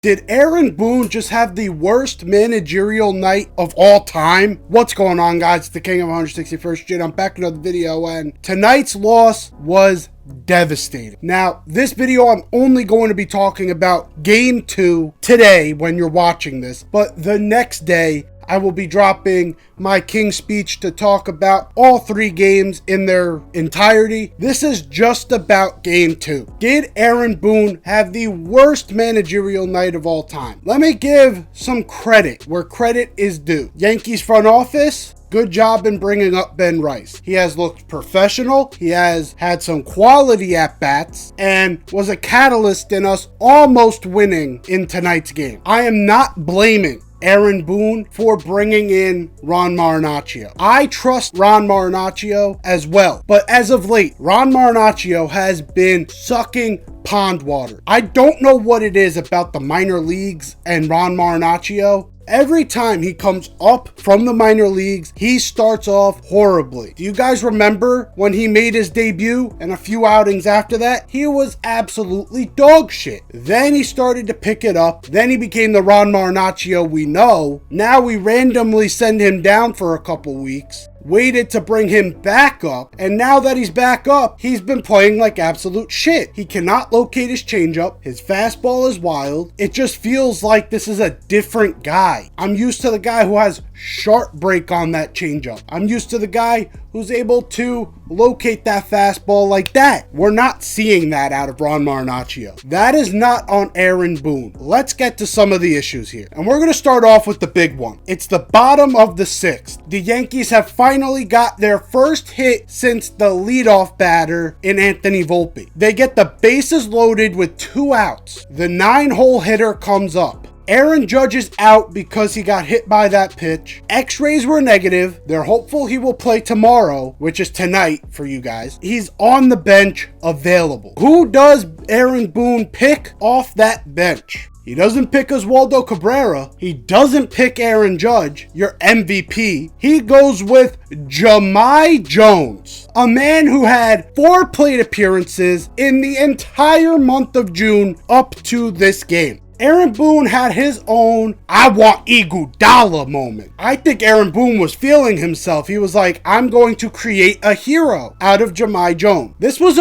Did Aaron Boone just have the worst managerial night of all time? What's going on, guys? It's the King of 161st Gen. I'm back with another video, and tonight's loss was devastating. Now, this video, I'm only going to be talking about Game 2 today when you're watching this, but the next day, I will be dropping my King speech to talk about all three games in their entirety. This is just about Game 2. Did Aaron Boone have the worst managerial night of all time? Let me give some credit where credit is due. Yankees front office, good job in bringing up Ben Rice. He has looked professional. He has had some quality at-bats and was a catalyst in us almost winning in tonight's game. I am not blaming Aaron Boone for bringing in Ron Marinaccio. I trust Ron Marinaccio as well, but as of late, Ron Marinaccio has been sucking pond water. I don't know what it is about the minor leagues and Ron Marinaccio. Every time he comes up from the minor leagues, he starts off horribly. Do you guys remember when he made his debut and a few outings after that? He was absolutely dog shit. Then he started to pick it up. Then he became the Ron Marinaccio we know. Now we randomly send him down for a couple weeks. Waited to bring him back up, and now that he's back up, he's been playing like absolute shit. He cannot locate his changeup. His fastball is wild. It just feels like this is a different guy. I'm used to the guy who has sharp break on that changeup. I'm used to the guy who's able to locate that fastball like that. We're not seeing that out of Ron Marinaccio. That is not on Aaron Boone. Let's get to some of the issues here. And we're going to start off with the big one. It's the bottom of the sixth. The Yankees have finally got their first hit since the leadoff batter in Anthony Volpe. They get the bases loaded with 2 outs. The 9-hole hitter comes up. Aaron Judge is out because he got hit by that pitch. X-rays were negative. They're hopeful he will play tomorrow, which is tonight for you guys. He's on the bench, available. Who does Aaron Boone pick off that bench? He doesn't pick Oswaldo Cabrera. He doesn't pick Aaron Judge, your MVP. He goes with Jahmai Jones, a man who had 4 plate appearances in the entire month of June up to this game. Aaron Boone had his own I want Iguodala moment. I think Aaron Boone was feeling himself. He was like, I'm going to create a hero out of Jahmai Jones. This was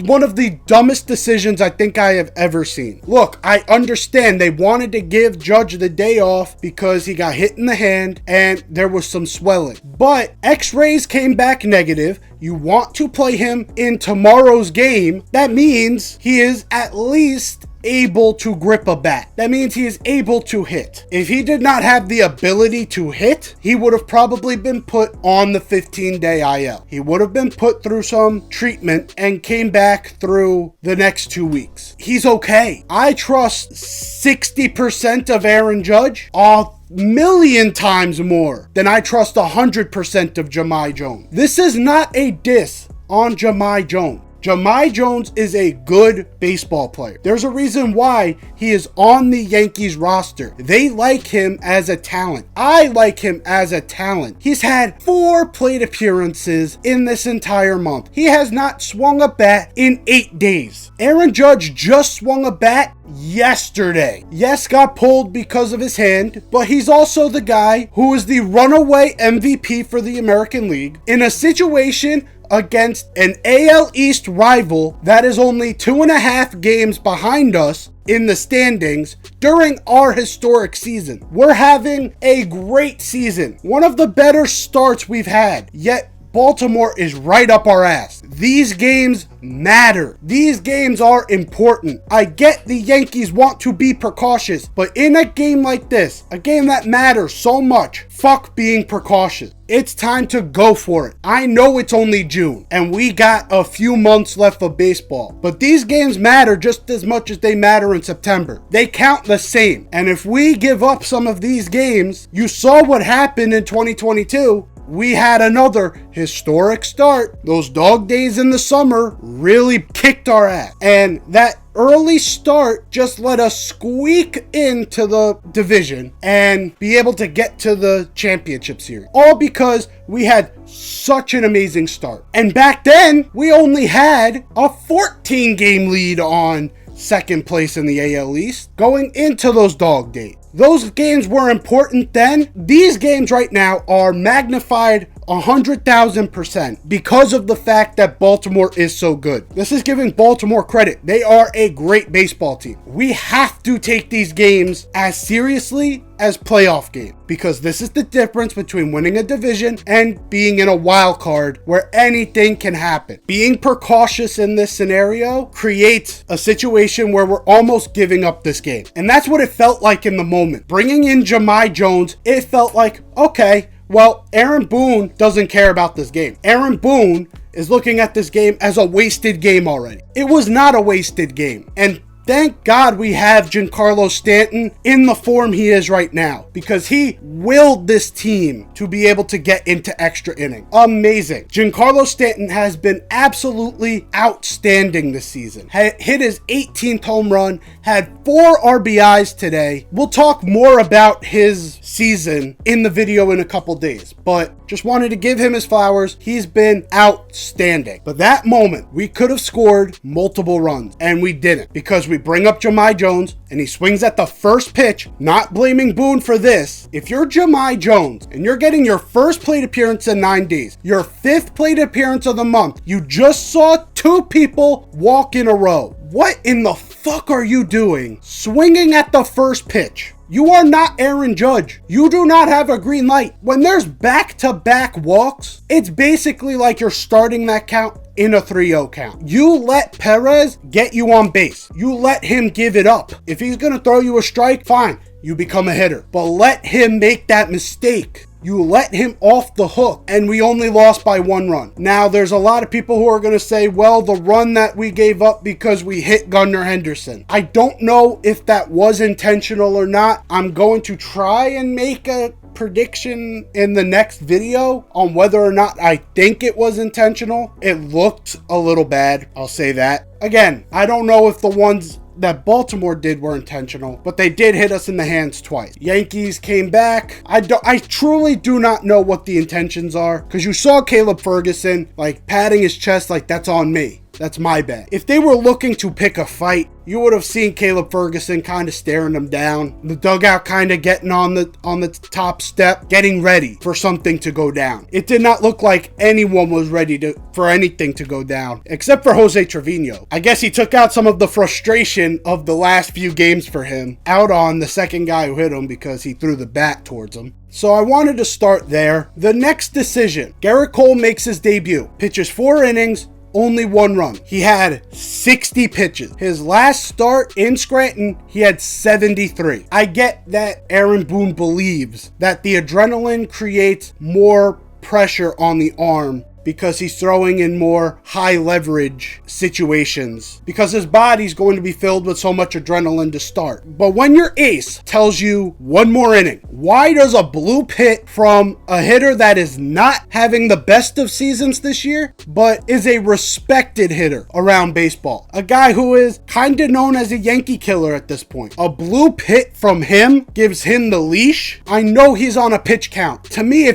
one of the dumbest decisions I think I have ever seen. Look, I understand they wanted to give Judge the day off because he got hit in the hand and there was some swelling. But X-rays came back negative. You want to play him in tomorrow's game. That means he is at least able to grip a bat. That means he is able to hit. If he did not have the ability to hit, he would have probably been put on the 15-day IL. He would have been put through some treatment and came back through the next 2 weeks. He's okay. I trust 60% of Aaron Judge a million times more than I trust 100% of Jahmai Jones. This is not a diss on Jahmai Jones. Jahmai Jones is a good baseball player. There's a reason why he is on the Yankees roster. They like him as a talent. I like him as a talent. He's had 4 plate appearances in this entire month. He has not swung a bat in 8 days. Aaron Judge just swung a bat yesterday. Yes, got pulled because of his hand, but he's also the guy who is the runaway MVP for the American League in a situation against an AL East rival that is only 2.5 games behind us in the standings during our historic season. We're having a great season, one of the better starts we've had, yet Baltimore is right up our ass. These games matter. These games are important. I get the Yankees want to be precautious, but in a game like this, a game that matters so much, fuck being precautious. It's time to go for it. I know it's only June, and we got a few months left of baseball, but these games matter just as much as they matter in September. They count the same, and if we give up some of these games, you saw what happened in 2022. We had another historic start. Those dog days in the summer really kicked our ass. And that early start just let us squeak into the division and be able to get to the championship series. All because we had such an amazing start. And back then, we only had a 14-game lead on second place in the AL East going into those dog days. Those games were important then. These games right now are magnified 100,000% because of the fact that Baltimore is so good. This is giving Baltimore credit. They are a great baseball team. We have to take these games as seriously as playoff games, because this is the difference between winning a division and being in a wild card where anything can happen. Being precautious in this scenario creates a situation where we're almost giving up this game. And that's what it felt like in the moment. Bringing in Jahmai Jones, it felt like, okay, well, Aaron Boone doesn't care about this game. Aaron Boone is looking at this game as a wasted game already. It was not a wasted game. And thank God we have Giancarlo Stanton in the form he is right now, because he willed this team to be able to get into extra inning. Amazing. Giancarlo Stanton has been absolutely outstanding this season. Hit his 18th home run, had 4 RBIs today. We'll talk more about his season in the video in a couple days, but just wanted to give him his flowers. He's been outstanding. But that moment, we could have scored multiple runs, and we didn't, because we bring up Jahmai Jones and he swings at the first pitch. Not blaming Boone for this. If you're Jahmai Jones and you're getting your first plate appearance in 9 days, your 5th plate appearance of the month, you just saw 2 people walk in a row. What in the fuck are you doing swinging at the first pitch? You are not Aaron Judge. You do not have a green light. When there's back-to-back walks, it's basically like you're starting that count in a 3-0 count. You let Perez get you on base. You let him give it up. If he's going to throw you a strike, fine. You become a hitter. But let him make that mistake. You let him off the hook, and we only lost by 1 run. Now, there's a lot of people who are going to say, well, the run that we gave up because we hit Gunnar Henderson. I don't know if that was intentional or not. I'm going to try and make a prediction in the next video on whether or not I think it was intentional. It looked a little bad, I'll say that. Again, I don't know if the ones that Baltimore did were intentional, but they did hit us in the hands twice. Yankees came back. I truly do not know what the intentions are, because you saw Caleb Ferguson like patting his chest like, that's on me. That's my bad. If they were looking to pick a fight, you would have seen Caleb Ferguson kind of staring them down. The dugout kind of getting on the top step, getting ready for something to go down. It did not look like anyone was ready for anything to go down, except for Jose Trevino. I guess he took out some of the frustration of the last few games for him out on the second guy who hit him because he threw the bat towards him. So I wanted to start there. The next decision, Garrett Cole makes his debut, pitches 4 innings, only 1 run. He had 60 pitches. His last start in Scranton, he had 73. I get that Aaron Boone believes that the adrenaline creates more pressure on the arm because he's throwing in more high leverage situations, because his body's going to be filled with so much adrenaline to start. But when your ace tells you 1 more inning, why does a bloop hit from a hitter that is not having the best of seasons this year, but is a respected hitter around baseball, a guy who is kind of known as a Yankee killer at this point, a bloop hit from him gives him the leash? I know he's on a pitch count. To me,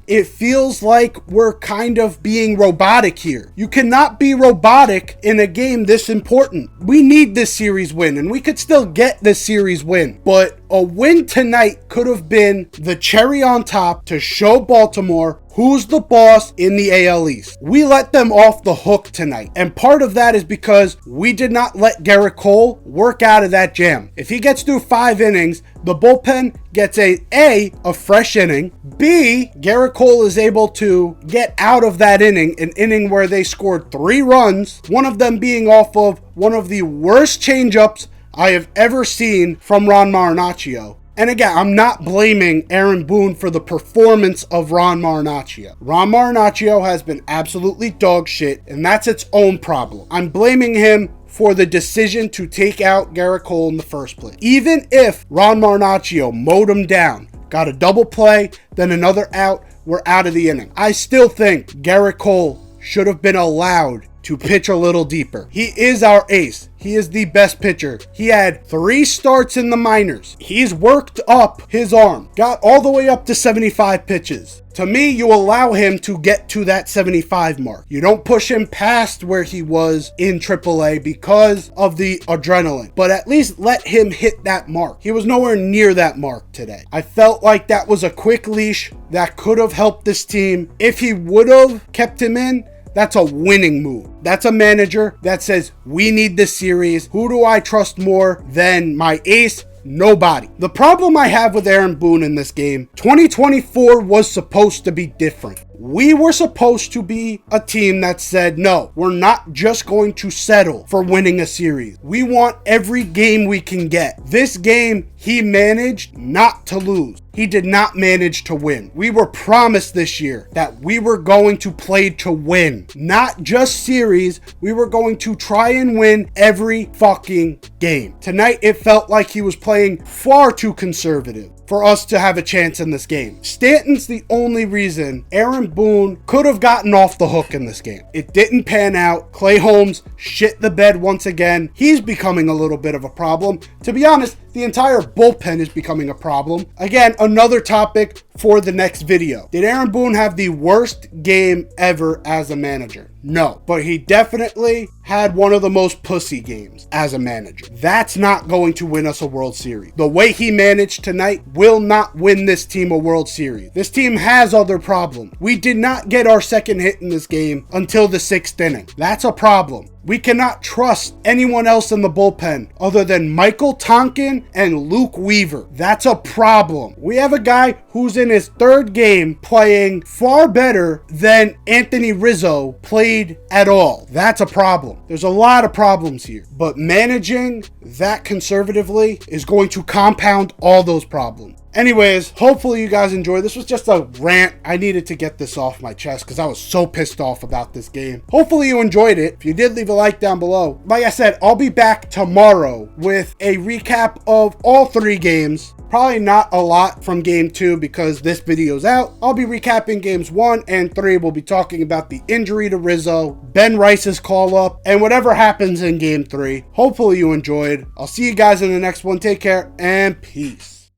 it feels like we're kind of being robotic here. You cannot be robotic in a game this important. We need this series win, and we could still get this series win. But a win tonight could have been the cherry on top to show Baltimore who's the boss in the AL East. We let them off the hook tonight. And part of that is because we did not let Garrett Cole work out of that jam. If he gets through 5 innings, the bullpen gets a fresh inning. B, Garrett Cole is able to get out of that inning, an inning where they scored 3 runs, one of them being off of one of the worst changeups I have ever seen from Ron Marinaccio. And again, I'm not blaming Aaron Boone for the performance of Ron Marinaccio. Ron Marinaccio has been absolutely dog shit, and that's its own problem. I'm blaming him for the decision to take out Garrett Cole in the first place. Even if Ron Marinaccio mowed him down, got a double play, then another out, we're out of the inning, I still think Garrett Cole should have been allowed to pitch a little deeper. He is our ace. He is the best pitcher. He had 3 starts in the minors. He's worked up his arm, got all the way up to 75 pitches. To me, you allow him to get to that 75 mark. You don't push him past where he was in AAA because of the adrenaline, but at least let him hit that mark. He was nowhere near that mark today. I felt like that was a quick leash that could have helped this team. If he would have kept him in, that's a winning move. That's a manager that says, we need this series. Who do I trust more than my ace? Nobody. The problem I have with Aaron Boone in this game, 2024 was supposed to be different. We were supposed to be a team that said, no, we're not just going to settle for winning a series. We want every game we can get. This game, he managed not to lose. He did not manage to win. We were promised this year that we were going to play to win, not just series. We were going to try and win every fucking game. Tonight, it felt like he was playing far too conservative for us to have a chance in this game. Stanton's the only reason Aaron Boone could have gotten off the hook in this game. It didn't pan out. Clay Holmes shit the bed once again. He's becoming a little bit of a problem. To be honest, the entire bullpen is becoming a problem. Again, another topic for the next video. Did Aaron Boone have the worst game ever as a manager? No, but he definitely had one of the most pussy games as a manager. That's not going to win us a World Series. The way he managed tonight will not win this team a World Series. This team has other problems. We did not get our second hit in this game until the 6th inning. That's a problem. We cannot trust anyone else in the bullpen other than Michael Tonkin and Luke Weaver. That's a problem. We have a guy who's in his 3rd game playing far better than Anthony Rizzo played at all. That's a problem. There's a lot of problems here, but managing that conservatively is going to compound all those problems. Anyways, hopefully you guys enjoyed. This was just a rant. I needed to get this off my chest because I was so pissed off about this game. Hopefully you enjoyed it. If you did, leave a like down below. Like I said, I'll be back tomorrow with a recap of all 3 games. Probably not a lot from game 2 because this video's out. I'll be recapping games 1 and 3. We'll be talking about the injury to Rizzo, Ben Rice's call up, and whatever happens in game 3. Hopefully you enjoyed. I'll see you guys in the next one. Take care and peace.